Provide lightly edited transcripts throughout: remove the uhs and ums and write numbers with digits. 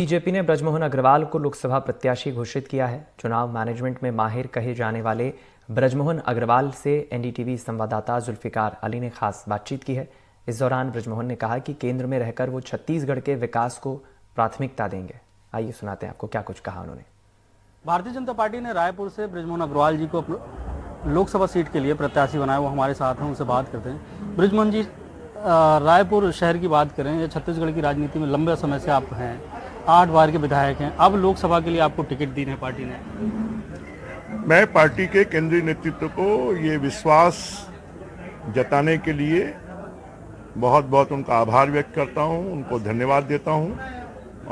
BJP ने ब्रजमोहन अग्रवाल को लोकसभा प्रत्याशी घोषित किया है। चुनाव मैनेजमेंट में माहिर कहे जाने वाले ब्रजमोहन अग्रवाल से एनडीटीवी संवाददाता जुल्फिकार अली ने खास बातचीत की है। इस दौरान ब्रजमोहन ने कहा कि केंद्र में रहकर वो छत्तीसगढ़ के विकास को प्राथमिकता देंगे। आइए सुनाते हैं आपको क्या कुछ कहा उन्होंने। भारतीय जनता पार्टी ने रायपुर से ब्रजमोहन अग्रवाल जी को लोकसभा सीट के लिए प्रत्याशी बनाया। वो हमारे साथ हैं, उनसे बात करते हैं। ब्रजमोहन जी, रायपुर शहर की बात करें या छत्तीसगढ़ की राजनीति में लंबे समय से आप हैं, 8 बार के विधायक हैं। अब लोकसभा के लिए आपको टिकट दी है पार्टी ने। मैं पार्टी के केंद्रीय नेतृत्व को ये विश्वास जताने के लिए बहुत बहुत उनका आभार व्यक्त करता हूं, उनको धन्यवाद देता हूं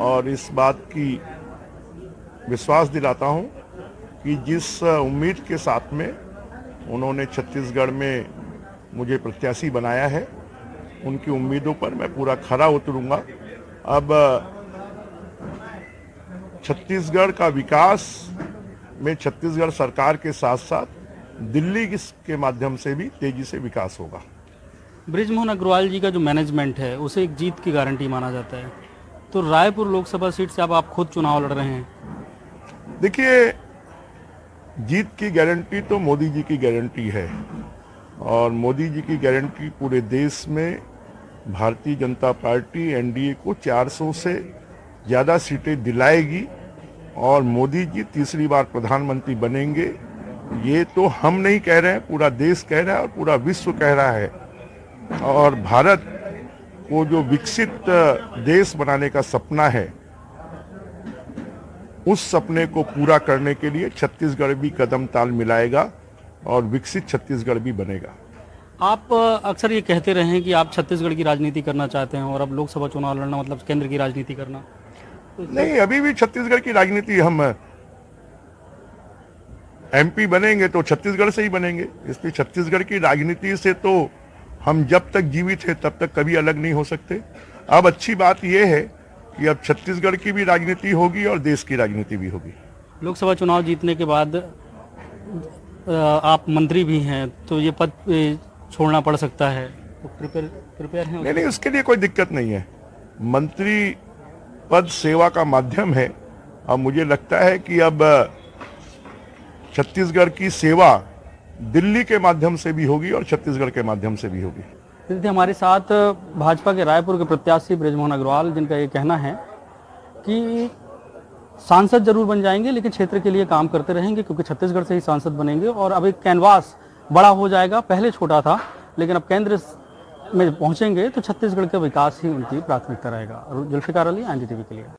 और इस बात की विश्वास दिलाता हूं कि जिस उम्मीद के साथ में उन्होंने छत्तीसगढ़ में मुझे प्रत्याशी बनाया है, उनकी उम्मीदों पर मैं पूरा खरा उतरूंगा। अब छत्तीसगढ़ का विकास में छत्तीसगढ़ सरकार के साथ साथ दिल्ली के माध्यम से भी तेजी से विकास होगा। ब्रजमोहन अग्रवाल जी का जो मैनेजमेंट है उसे एक जीत की गारंटी माना जाता है, तो रायपुर लोकसभा सीट से अब आप खुद चुनाव लड़ रहे हैं। देखिए, जीत की गारंटी तो मोदी जी की गारंटी है और मोदी जी की गारंटी पूरे देश में भारतीय जनता पार्टी एनडीए को 400 से ज़्यादा सीटें दिलाएगी और मोदी जी तीसरी बार प्रधानमंत्री बनेंगे। ये तो हम नहीं कह रहे हैं, पूरा देश कह रहा है और पूरा विश्व कह रहा है। और भारत को जो विकसित देश बनाने का सपना है, उस सपने को पूरा करने के लिए छत्तीसगढ़ भी कदम ताल मिलाएगा और विकसित छत्तीसगढ़ भी बनेगा। आप अक्सर ये कहते रहे हैं कि आप छत्तीसगढ़ की राजनीति करना चाहते हैं और अब लोकसभा चुनाव लड़ना मतलब केंद्र की राजनीति करना। नहीं, अभी भी छत्तीसगढ़ की राजनीति, हम एमपी बनेंगे तो छत्तीसगढ़ से ही बनेंगे, इसलिए छत्तीसगढ़ की राजनीति से तो हम जब तक जीवित हैं तब तक कभी अलग नहीं हो सकते। अब अच्छी बात यह है कि अब छत्तीसगढ़ की भी राजनीति होगी और देश की राजनीति भी होगी। लोकसभा चुनाव जीतने के बाद आप मंत्री भी हैं, तो ये पद छोड़ना पड़ सकता है, तो प्रिपेयर हैं? नहीं, उसके लिए कोई दिक्कत नहीं है। मंत्री पद सेवा का माध्यम है और मुझे लगता है कि अब छत्तीसगढ़ की सेवा दिल्ली के माध्यम से भी होगी और छत्तीसगढ़ के माध्यम से भी होगी। हमारे साथ भाजपा के रायपुर के प्रत्याशी ब्रजमोहन अग्रवाल, जिनका ये कहना है कि सांसद जरूर बन जाएंगे लेकिन क्षेत्र के लिए काम करते रहेंगे, क्योंकि छत्तीसगढ़ से ही सांसद बनेंगे और अब एक कैनवास बड़ा हो जाएगा। पहले छोटा था लेकिन अब केंद्र में पहुंचेंगे तो छत्तीसगढ़ का विकास ही उनकी प्राथमिकता रहेगा। जुल्फिकार अली, एनडीटीवी के लिए।